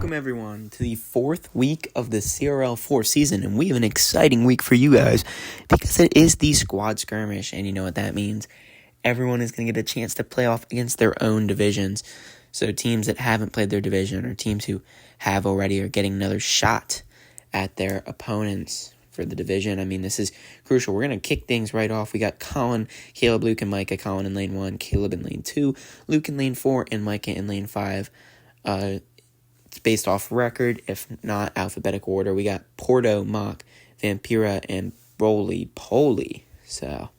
Welcome everyone to the fourth week of the CRL4 season, and we have an exciting week for you guys because it is the squad skirmish, and you know what that means. Everyone is going to get a chance to play off against their own divisions. So teams that haven't played their division or teams who have already are getting another shot at their opponents for the division. I mean, this is crucial. We're going to kick things right off. We got Colin, Caleb, Luke, and Micah. Colin in lane 1, Caleb in lane 2, Luke in lane 4, and Micah in lane 5. It's based off record, if not alphabetical order. We got Porto, Mock, Vampira, and Roly-Poly. So,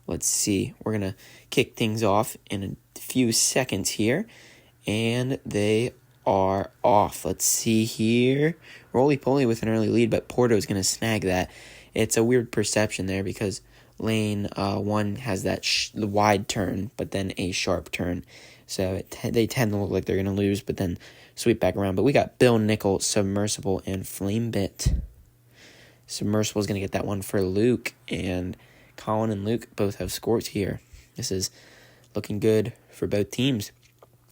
let's see. We're going to kick things off in a few seconds here. And they are off. Let's see here. Roly-Poly with an early lead, but Porto is going to snag that. It's a weird perception there because lane 1 has that wide turn, but then a sharp turn. So they tend to look like they're going to lose, but then sweep back around. But we got Bill, Nickel, Submersible, and Flamebit. Submersible is going to get that one for Luke, and Colin and Luke both have scores here. This is looking good for both teams.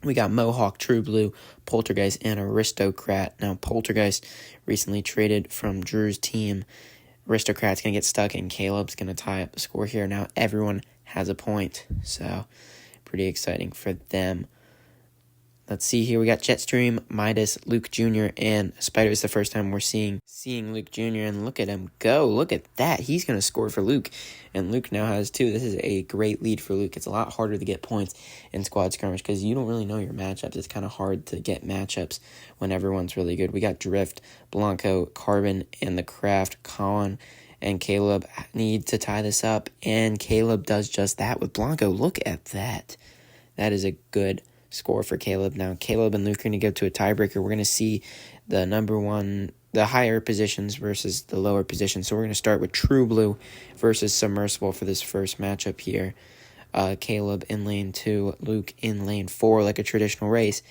We got Mohawk, True Blue, Poltergeist, and Aristocrat. Now, Poltergeist recently traded from Drew's team. Aristocrat's going to get stuck, and Caleb's going to tie up the score here. Now, everyone has a point, so pretty exciting for them. Let's see here. We got Jetstream, Midas, Luke Jr., and Spider. Is the first time we're seeing Luke Jr., and look at him go. Look at that. He's going to score for Luke, and Luke now has 2. This is a great lead for Luke. It's a lot harder to get points in squad skirmish because you don't really know your matchups. It's kind of hard to get matchups when everyone's really good. We got Drift, Blanco, Carbon, and the Craft. Colin and Caleb need to tie this up, and Caleb does just that with Blanco. Look at that. That is a good score for Caleb. Now, Caleb and Luke are going to go to a tiebreaker. We're going to see the the higher positions versus the lower positions. So we're going to start with True Blue versus Submersible for this first matchup here. Caleb in lane 2, Luke in lane 4, like a traditional race.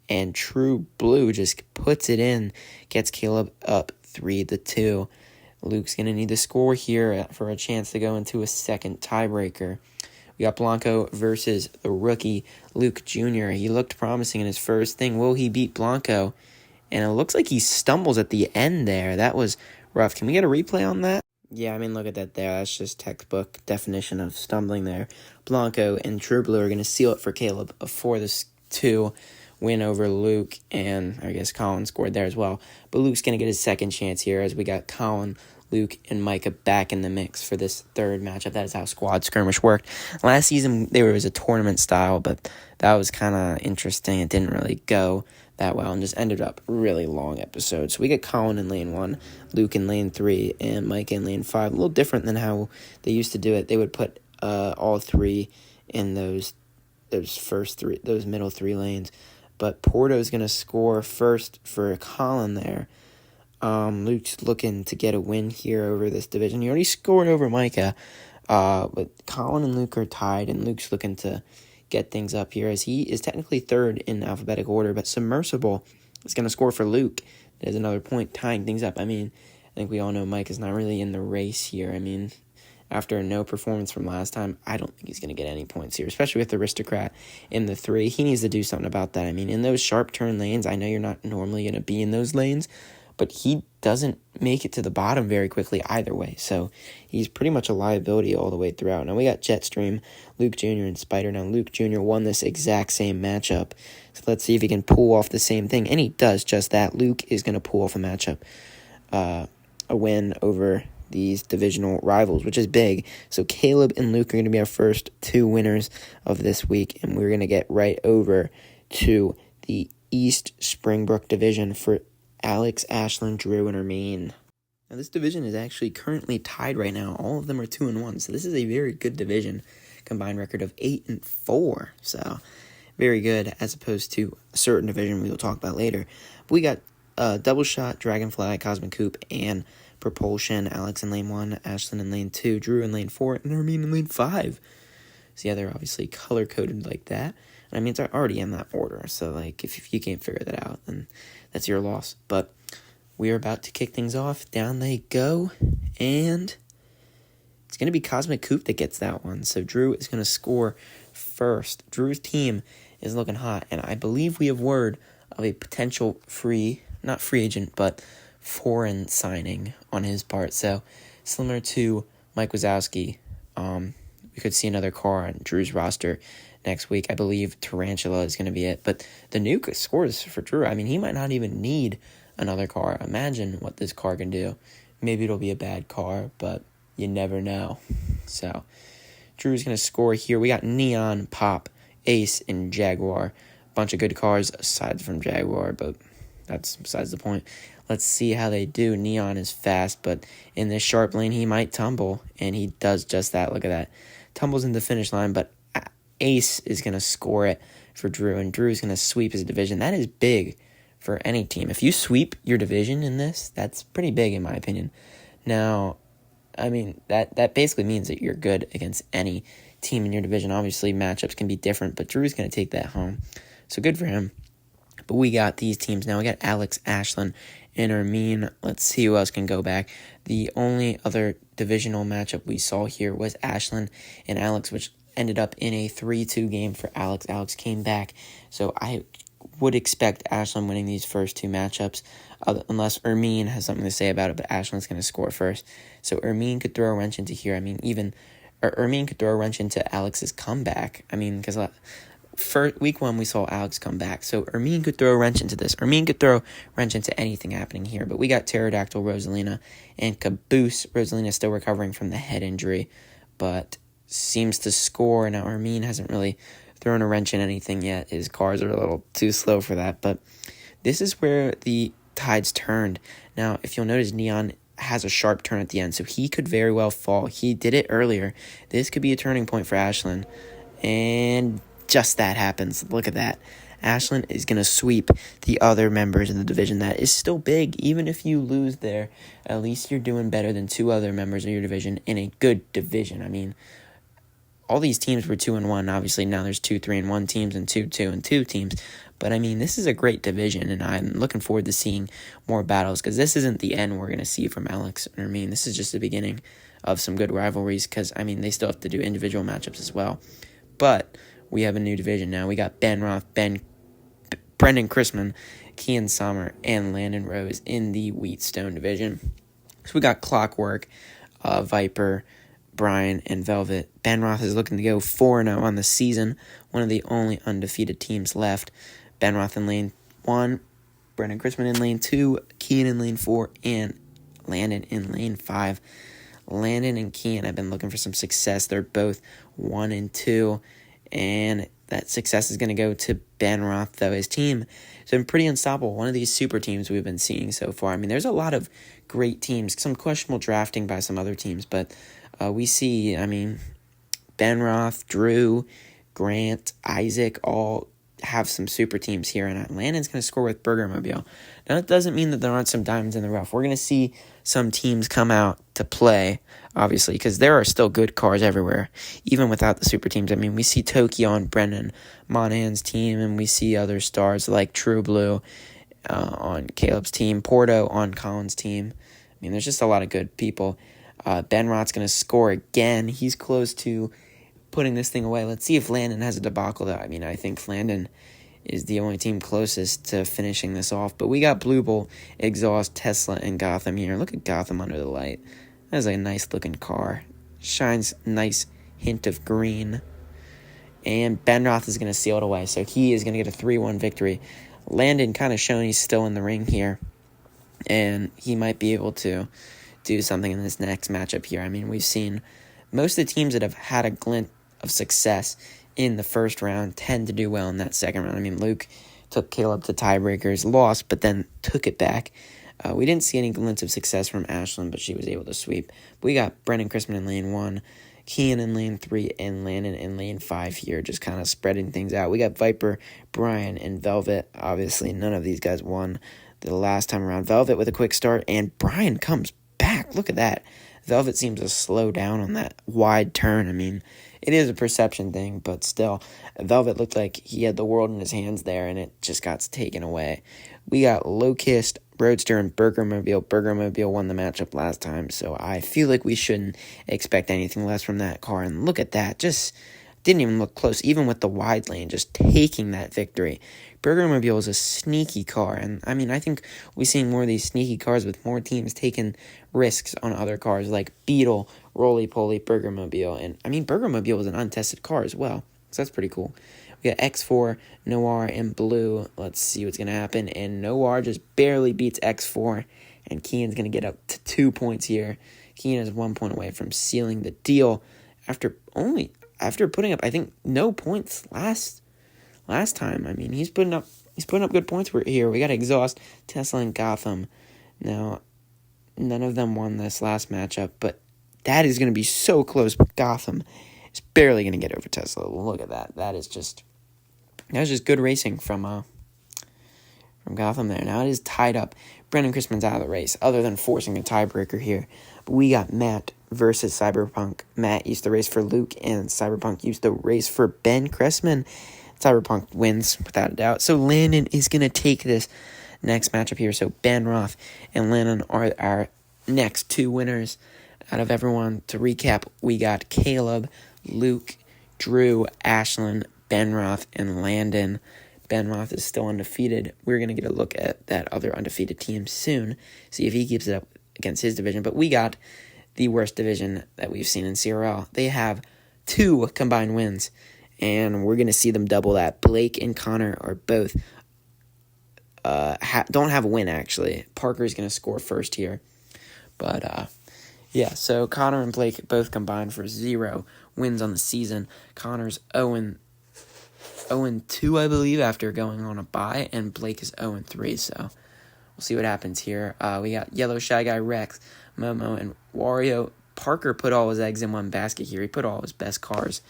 And True Blue just puts it in, gets Caleb up 3-2. Luke's going to need the score here for a chance to go into a second tiebreaker. We got Blanco versus the rookie, Luke Jr. He looked promising in his first thing. Will he beat Blanco? And it looks like he stumbles at the end there. That was rough. Can we get a replay on that? Yeah, I mean, look at that there. That's just textbook definition of stumbling there. Blanco and True Blue are going to seal it for Caleb for this 2 win over Luke. And I guess Colin scored there as well. But Luke's going to get his second chance here as we got Colin, Luke, and Micah back in the mix for this third matchup. That is how squad skirmish worked. Last season, there was a tournament style, but that was kind of interesting. It didn't really go that well and just ended up really long episodes. So we get Colin in lane 1, Luke in lane 3, and Micah in lane 5. A little different than how they used to do it. They would put all 3 in those middle 3 lanes. But Porto's going to score first for Colin there. Luke's looking to get a win here over this division. He already scored over Micah, but Colin and Luke are tied, and Luke's looking to get things up here as he is technically third in alphabetical order, but Submersible is going to score for Luke. There's another point tying things up. I mean, I think we all know Mike is not really in the race here. I mean, after a no performance from last time, I don't think he's going to get any points here, especially with Aristocrat in the 3. He needs to do something about that. I mean, in those sharp turn lanes, I know you're not normally going to be in those lanes, but he doesn't make it to the bottom very quickly either way. So he's pretty much a liability all the way throughout. Now we got Jetstream, Luke Jr., and Spider. Now Luke Jr. won this exact same matchup. So let's see if he can pull off the same thing. And he does just that. Luke is going to pull off a matchup, a win over these divisional rivals, which is big. So Caleb and Luke are going to be our first 2 winners of this week. And we're going to get right over to the East Springbrook division for Alex, Ashlyn, Drew, and Ermine. Now, this division is actually currently tied right now. All of them are 2-1, so this is a very good division. Combined record of 8-4, so very good as opposed to a certain division we will talk about later. But we got Double Shot, Dragonfly, Cosmic Coupe, and Propulsion. Alex in lane 1, Ashlyn in lane 2, Drew in lane 4, and Ermine in lane 5. So yeah, they're obviously color-coded like that. And I mean, it's already in that order, so like if you can't figure that out, then that's your loss. But we are about to kick things off. Down they go, and it's going to be Cosmic Coupe that gets that one. So Drew is going to score first. Drew's team is looking hot, and I believe we have word of a potential not free agent, but foreign signing on his part. So similar to Mike Wazowski, we could see another car on Drew's roster next week. I believe Tarantula is going to be it. But the new scores for Drew, I mean, he might not even need another car. Imagine what this car can do. Maybe it'll be a bad car, but you never know. So Drew's going to score here. We got Neon, Pop, Ace, and Jaguar. Bunch of good cars aside from Jaguar, but that's besides the point. Let's see how they do. Neon is fast, but in this sharp lane, he might tumble, and he does just that. Look at that. Tumbles in the finish line, but Ace is going to score it for Drew, and Drew's going to sweep his division. That is big for any team. If you sweep your division in this, that's pretty big in my opinion. Now, I mean, that basically means that you're good against any team in your division. Obviously, matchups can be different, but Drew's going to take that home. So good for him. But we got these teams now. We got Alex, Ashlyn, and Ermine. Let's see who else can go back. The only other divisional matchup we saw here was Ashlyn and Alex, which ended up in a 3-2 game for Alex. Alex came back. So I would expect Ashlyn winning these first two matchups, unless Ermine has something to say about it, but Ashlyn's going to score first. So Ermine could throw a wrench into here. I mean, Ermine could throw a wrench into Alex's comeback. I mean, because for week 1, we saw Alex come back. So Ermine could throw a wrench into this. Ermine could throw a wrench into anything happening here. But we got Pterodactyl, Rosalina, and Caboose. Rosalina still recovering from the head injury, but seems to score. Now, Ermine hasn't really thrown a wrench in anything yet. His cars are a little too slow for that. But this is where the tides turned. Now, if you'll notice, Neon has a sharp turn at the end, so he could very well fall. He did it earlier. This could be a turning point for Ashlyn. And just that happens. Look at that. Ashlyn is going to sweep the other members in the division. That is still big. Even if you lose there, at least you're doing better than two other members of your division in a good division. I mean, all these teams were 2-1. Obviously, now there's 2-3-1 teams and 2-2-2 teams. But, I mean, this is a great division, and I'm looking forward to seeing more battles because this isn't the end we're going to see from Alex and Ermine. This is just the beginning of some good rivalries because, I mean, they still have to do individual matchups as well. But we have a new division now. We got Ben Roth, Brendan Chrisman, Kian Sommer, and Landon Rose in the Wheatstone division. So we got Clockwork, Viper, Brian, and Velvet. Ben Roth is looking to go 4-0 on the season, one of the only undefeated teams left. Ben Roth in lane 1, Brendan Chrisman in lane 2, Kian in lane 4, and Landon in lane 5. Landon and Kian have been looking for some success. They're both 1-2, and that success is going to go to Ben Roth, though. His team has been pretty unstoppable. One of these super teams we've been seeing so far. I mean, there's a lot of great teams, some questionable drafting by some other teams, but we see, I mean, Ben Roth, Drew, Grant, Isaac, all have some super teams here, and Landon's going to score with Burgermobile. Now, that doesn't mean that there aren't some diamonds in the rough. We're going to see some teams come out to play, obviously, because there are still good cars everywhere, even without the super teams. I mean, we see Tokyo on Brendan Monahan's team, and we see other stars like True Blue on Caleb's team, Porto on Colin's team. I mean, there's just a lot of good people. Ben Roth's going to score again. He's close to putting this thing away. Let's see if Landon has a debacle, though. I mean, I think Landon is the only team closest to finishing this off. But we got Blue Bull, Exhaust, Tesla, and Gotham here. Look at Gotham under the light. That's a nice-looking car. Shines nice hint of green. And Ben Roth is going to seal it away, so he is going to get a 3-1 victory. Landon kind of showing he's still in the ring here, and he might be able to do something in this next matchup here. I mean, we've seen most of the teams that have had a glint of success in the first round tend to do well in that second round. I mean, Luke took Caleb to tiebreakers, lost, but then took it back. We didn't see any glints of success from Ashlyn, but she was able to sweep. We got Brendan Chrisman in lane 1, Kian in lane 3, and Landon in lane 5 here, just kind of spreading things out. We got Viper, Brian, and Velvet. Obviously, none of these guys won the last time around. Velvet with a quick start, and Brian comes back. Look at that. Velvet seems to slow down on that wide turn. I mean, it is a perception thing, but still, Velvet looked like he had the world in his hands there, and it just got taken away. We got Locust, Roadster, and Burgermobile. Burgermobile won the matchup last time, so I feel like we shouldn't expect anything less from that car. And look at that, just Didn't even look close, even with the wide lane, just taking that victory. Burgermobile is a sneaky car, and I think we've seen more of these sneaky cars with more teams taking risks on other cars like Beetle, Roly Poly, Burgermobile, and Burgermobile was an untested car as well, so that's pretty cool. We got X4, Noir, and Blue. Let's see what's going to happen, and Noir just barely beats X4, and Kean's going to get up to 2 points here. Kean is 1 point away from sealing the deal after putting up, I think, no points last time. He's putting up good points here. We got Exhaust, Tesla, and Gotham. Now, none of them won this last matchup, but that is going to be so close. But Gotham is barely going to get over Tesla. Look at that. That was just good racing from Gotham there. Now it is tied up. Brendan Chrisman's out of the race, other than forcing a tiebreaker here. But we got Matt versus Cyberpunk. Matt used to race for Luke, and Cyberpunk used to race for Ben Chrisman. Cyberpunk wins, without a doubt. So Landon is going to take this next matchup here. So Ben Roth and Landon are our next two winners. Out of everyone, to recap, we got Caleb, Luke, Drew, Ashlyn, Ben Roth, and Landon. Ben Roth is still undefeated. We're going to get a look at that other undefeated team soon, see if he keeps it up against his division. But we got the worst division that we've seen in CRL. They have 2 combined wins, and we're going to see them double that. Blake and Connor are both don't have a win, actually. Parker's going to score first here. But, so Connor and Blake both combined for 0 wins on the season. Connor's 0-2, I believe, after going on a bye, and Blake is 0-3, so we'll see what happens here. We got Yellow Shy Guy, Rex, Momo, and Wario. Parker put all his eggs in one basket here. He put all his best cars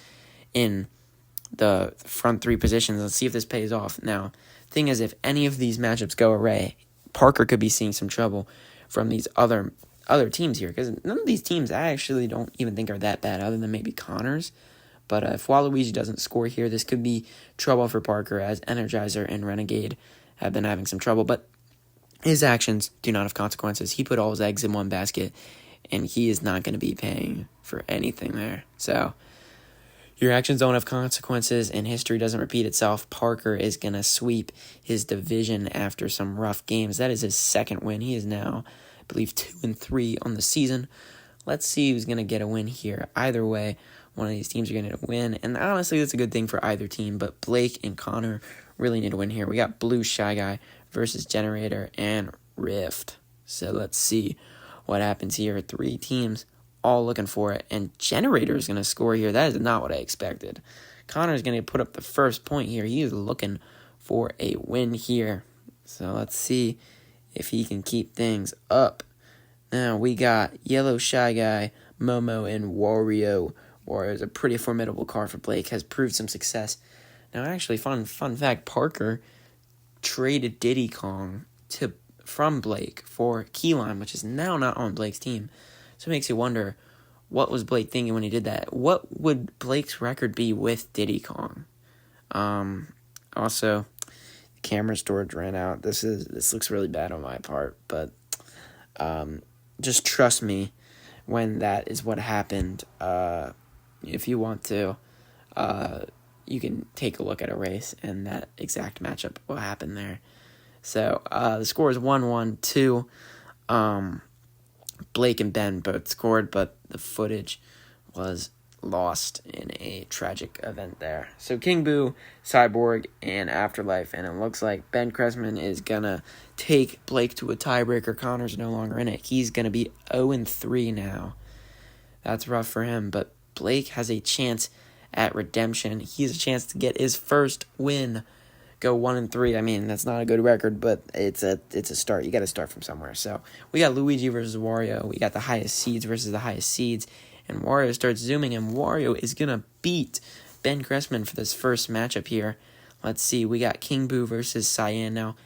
in the front 3 positions. Let's see if this pays off. Now, thing is, if any of these matchups go away, Parker could be seeing some trouble from these other teams here, because none of these teams I actually don't even think are that bad, other than maybe Connor's. But if Waluigi doesn't score here, this could be trouble for Parker, as Energizer and Renegade have been having some trouble. But his actions do not have consequences. He put all his eggs in one basket, and he is not going to be paying for anything there. So your actions don't have consequences, and history doesn't repeat itself. Parker is going to sweep his division after some rough games. That is his second win. He is now, I believe, 2-3 on the season. Let's see who's going to get a win here. Either way, one of these teams are going to win, and honestly, that's a good thing for either team, but Blake and Connor really need to win here. We got Blue Shy Guy versus Generator and Rift. So let's see what happens here. 3 teams all looking for it, and Generator is going to score here. That is not what I expected. Connor is going to put up the first point here. He is looking for a win here. So let's see if he can keep things up. Now we got Yellow Shy Guy, Momo, and Wario. Wario is a pretty formidable car for Blake, has proved some success. Now, actually, fun fact, Parker traded Diddy Kong from Blake for Keyline, which is now not on Blake's team. So it makes you wonder, what was Blake thinking when he did that? What would Blake's record be with Diddy Kong? Also, the camera storage ran out. This looks really bad on my part, but just trust me when that is what happened. If you want to, you can take a look at a race, and that exact matchup will happen there. So the score is 1-1-2. Blake and Ben both scored, but the footage was lost in a tragic event there. So King Boo, Cyborg, and Afterlife, and it looks like Ben Cressman is going to take Blake to a tiebreaker. Connor's no longer in it. He's going to be 0-3 now. That's rough for him, but Blake has a chance at redemption. He has a chance to get his first win. Go 1-3. That's not a good record, but it's a start. You got to start from somewhere. So we got Luigi versus Wario. We got the highest seeds versus the highest seeds, and Wario starts zooming, and Wario is gonna beat Ben Cressman for this first matchup here. Let's see. We got King Boo versus Cyan now.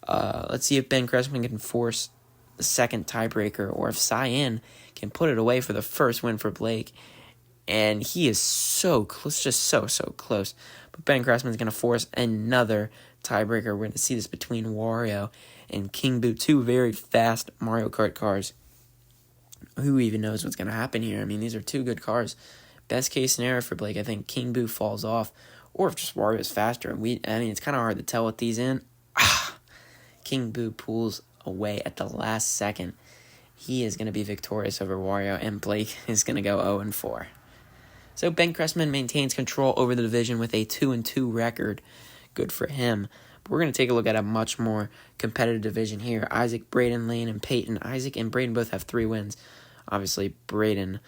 Let's see if Ben Cressman can force the second tiebreaker, or if Cyan can put it away for the first win for Blake. And he is so close, just so close. But Ben Cressman's going to force another tiebreaker. We're going to see this between Wario and King Boo, 2 very fast Mario Kart cars. Who even knows what's going to happen here? These are 2 good cars. best case scenario for Blake, I think King Boo falls off, or if just Wario's faster. It's kind of hard to tell with these in. King Boo pulls away at the last second. He is going to be victorious over Wario, and Blake is going to go 0-4. So Ben Cressman maintains control over the division with a 2-2 record. Good for him. But we're going to take a look at a much more competitive division here. Isaac, Braden, Lane, and Peyton. Isaac and Braden both have 3 wins. Obviously, Braden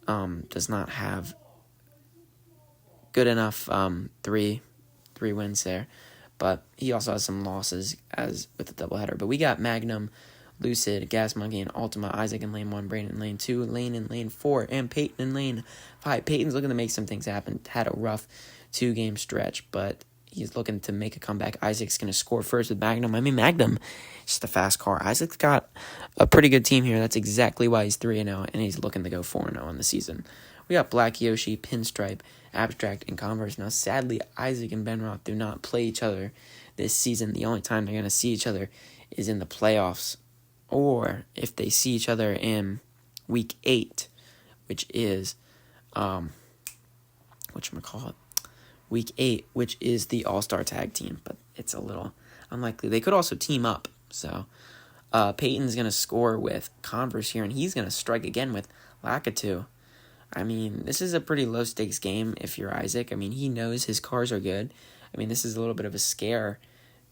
does not have good enough 3 wins there. But he also has some losses as with the doubleheader. But we got Magnum, Lucid, Gas Monkey, and Ultima, Isaac in lane 1, Braden in lane 2, Lane in lane 4, and Peyton in lane 5. Peyton's looking to make some things happen. Had a rough 2-game stretch, but he's looking to make a comeback. Isaac's going to score first with Magnum. Magnum is just a fast car. Isaac's got a pretty good team here. That's exactly why he's 3-0, and he's looking to go 4-0 in the season. We got Black Yoshi, Pinstripe, Abstract, and Converse. Now, sadly, Isaac and Ben Roth do not play each other this season. The only time they're going to see each other is in the playoffs, or if they see each other in week 8, which is, week 8, which is the All-Star Tag Team, but it's a little unlikely. They could also team up, so Peyton's going to score with Converse here, and he's going to strike again with Lakitu. This is a pretty low-stakes game if you're Isaac. He knows his cars are good. This is a little bit of a scare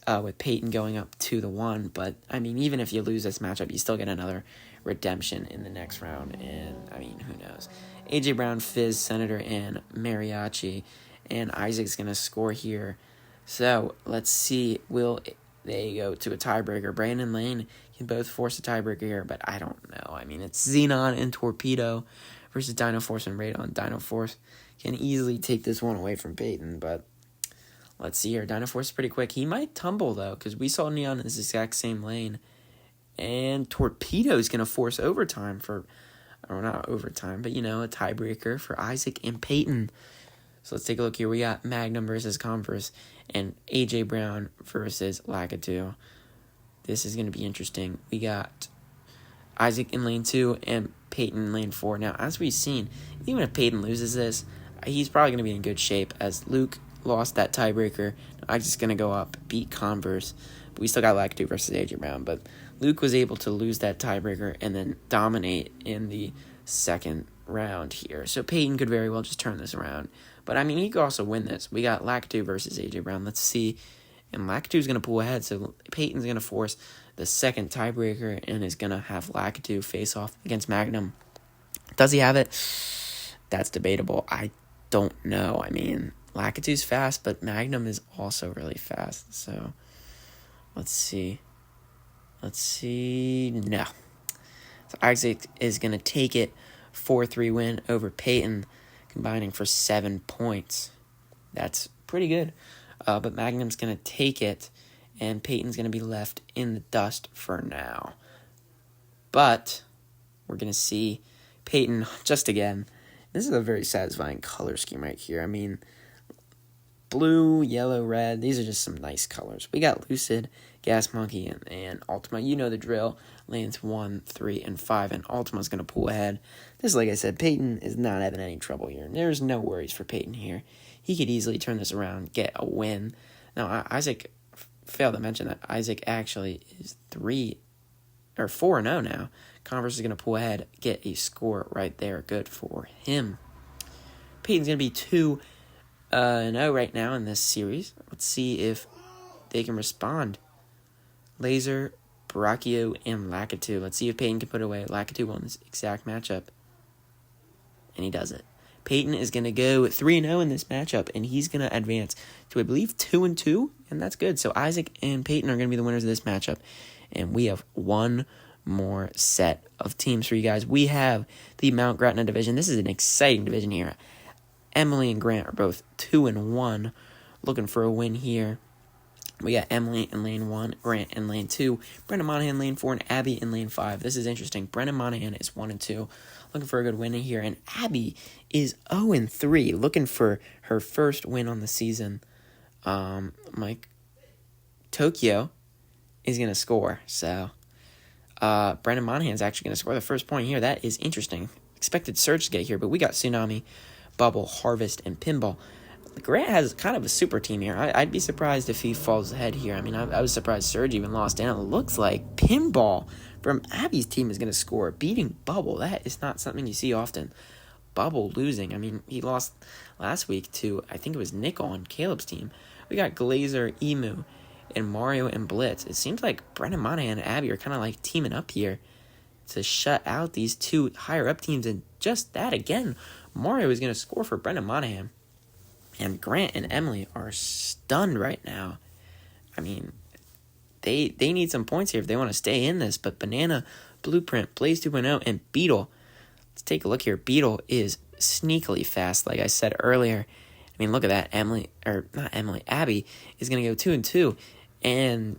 with Peyton going up 2-1, but, even if you lose this matchup, you still get another redemption in the next round, and, who knows. AJ Brown, Fizz, Senator, and Mariachi, and Isaac's going to score here. So, let's see, will they go to a tiebreaker? Brandon and Lane can both force a tiebreaker here, but I don't know. It's Xenon and Torpedo versus Dino Force and Radon. Dino Force can easily take this one away from Peyton, but let's see here. Dino Force is pretty quick. He might tumble, though, because we saw Neon in this exact same lane. And Torpedo is going to force overtime not overtime, but, a tiebreaker for Isaac and Peyton. So let's take a look here. We got Magnum versus Converse and AJ Brown versus Lakitu. This is going to be interesting. We got Isaac in lane 2 and Peyton in lane 4. Now, as we've seen, even if Peyton loses this, he's probably going to be in good shape, as Luke lost that tiebreaker. Isaac's going to go up, beat Converse, but we still got Lakitu versus AJ Brown. But Luke was able to lose that tiebreaker and then dominate in the second round here. So Peyton could very well just turn this around. But, he could also win this. We got Lakitu versus AJ Brown. Let's see. And Lakitu's going to pull ahead, so Peyton's going to force the second tiebreaker and is going to have Lakitu face off against Magnum. Does he have it? That's debatable. I don't know. Lakitu's fast, but Magnum is also really fast. So, let's see. No. So Isaac is going to take it 4-3 win over Peyton, combining for 7 points. That's pretty good. But Magnum's going to take it, and Peyton's going to be left in the dust for now. But we're going to see Peyton just again. This is a very satisfying color scheme right here. Blue, yellow, red. These are just some nice colors. We got Lucid, Gas Monkey, and Ultima. You know the drill. Lanes 1, 3, and 5, and Ultima's going to pull ahead. This, like I said, Peyton is not having any trouble here. There's no worries for Peyton here. He could easily turn this around, get a win. Now, Isaac failed to mention that Isaac actually is 4-0 now. Converse is going to pull ahead, get a score right there. Good for him. Peyton's going to be 2-0 right now in this series. Let's see if they can respond. Laser, Brachio, and Lakitu. Let's see if Peyton can put away Lakitu on this exact matchup. And he does it. Peyton is going to go 3-0 in this matchup, and he's going to advance to, I believe, 2-2, and that's good. So Isaac and Peyton are going to be the winners of this matchup, and we have one more set of teams for you guys. We have the Mount Gretna division. This is an exciting division here. Emily and Grant are both 2-1, looking for a win here. We got Emily in lane 1, Grant in lane 2, Brendan Monahan in lane 4, and Abby in lane 5. This is interesting. Brendan Monahan is 1-2, looking for a good win here, and Abby is 0-3, looking for her first win on the season. Mike Tokyo is going to score, so Brendan Monahan is actually going to score the first point here. That is interesting. Expected Surge to get here, but we got Tsunami, Bubble, Harvest, and Pinball. Grant has kind of a super team here. I'd be surprised if he falls ahead here. I mean, I was surprised Surge even lost, and it looks like Pinball from Abby's team is going to score, beating Bubble. That is not something you see often. Bubble losing. I mean, he lost last week to, I think it was Nickel on Caleb's team. We got Glazer, Emu, and Mario and Blitz. It seems like Brendan Monahan and Abby are kind of like teaming up here to shut out these two higher-up teams, and just that again, Mario is going to score for Brendan Monahan. And Grant and Emily are stunned right now. I mean, they need some points here if they want to stay in this. But Banana, Blueprint, Blaze 2.0, and Beetle. Let's take a look here. Beetle is sneakily fast, like I said earlier. I mean, look at that. Abby is going to go 2-2. And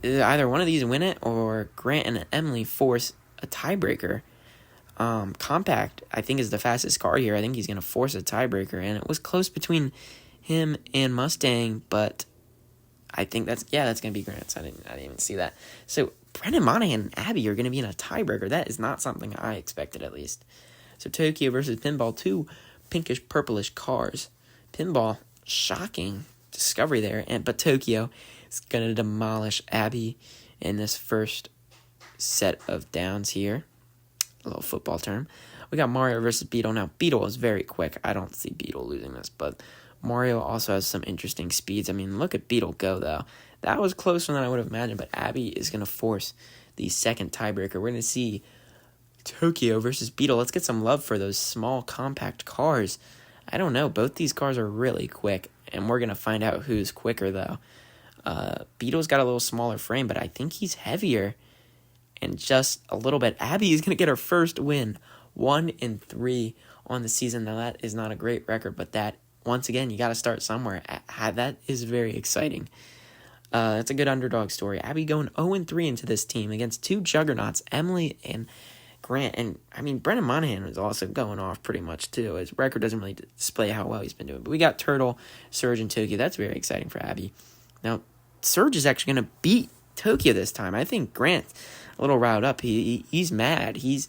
either one of these win it, or Grant and Emily force a tiebreaker. Compact, I think, is the fastest car here. I think he's going to force a tiebreaker, and it was close between him and Mustang, but I think that's going to be Grant's. I didn't even see that. So Brendan Monahan and Abby are going to be in a tiebreaker. That is not something I expected, at least. So Tokyo versus Pinball, two pinkish purplish cars. Pinball, shocking discovery there, but Tokyo is going to demolish Abby in this first set of downs here. A little football term. We got Mario versus Beetle. Now, Beetle is very quick. I don't see Beetle losing this, but Mario also has some interesting speeds. I mean, look at Beetle go, though. That was closer than I would have imagined, but Abby is going to force the second tiebreaker. We're going to see Tokyo versus Beetle. Let's get some love for those small, compact cars. I don't know. Both these cars are really quick, and we're going to find out who's quicker, though. Beetle's got a little smaller frame, but I think he's heavier. And just a little bit, Abby is going to get her first win, 1-3 on the season. Now, that is not a great record, but that, once again, you got to start somewhere. That is very exciting. It's a good underdog story. Abby going 0-3 into this team against two juggernauts, Emily and Grant. And, I mean, Brendan Monahan is also going off pretty much, too. His record doesn't really display how well he's been doing. But we got Turtle, Surge, and Tokyo. That's very exciting for Abby. Now, Surge is actually going to beat Tokyo this time. I think Grant's a little riled up. He's mad. He's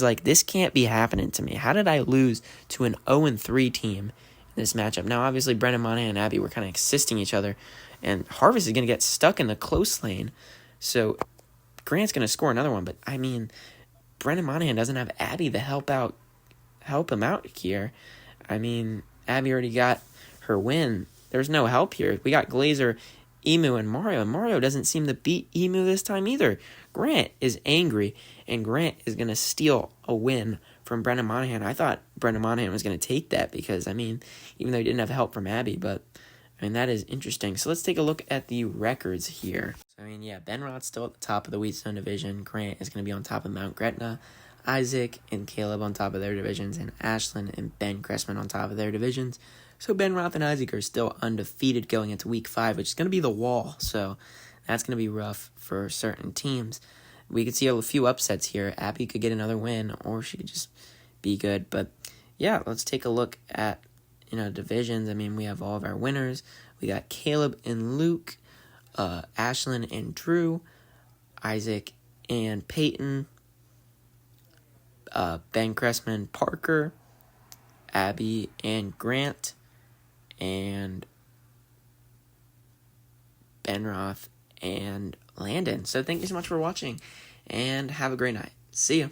like, this can't be happening to me. How did I lose to an 0-3 team in this matchup? Now, obviously, Brendan Monahan and Abby were kind of assisting each other, and Harvest is going to get stuck in the close lane, so Grant's going to score another one. But, I mean, Brendan Monahan doesn't have Abby to help him out here. I mean, Abby already got her win. There's no help here. We got Glazer, Emu, and Mario doesn't seem to beat Emu this time either. Grant is angry, and Grant is going to steal a win from Brendan Monahan. I thought Brendan Monahan was going to take that because, I mean, even though he didn't have help from Abby, but, I mean, that is interesting. So let's take a look at the records here. So, I mean, yeah, Ben Roth's still at the top of the Wheatstone division. Grant is going to be on top of Mount Gretna. Isaac and Caleb on top of their divisions, and Ashlyn and Ben Cressman on top of their divisions. So Ben Roth and Isaac are still undefeated going into Week 5, which is going to be the wall. So that's going to be rough for certain teams. We could see a few upsets here. Abby could get another win, or she could just be good. But, yeah, let's take a look at, divisions. I mean, we have all of our winners. We got Caleb and Luke, Ashlyn and Drew, Isaac and Peyton, Ben Cressman, Parker, Abby and Grant, and Ben Roth and Landon. So thank you so much for watching, and have a great night. See you.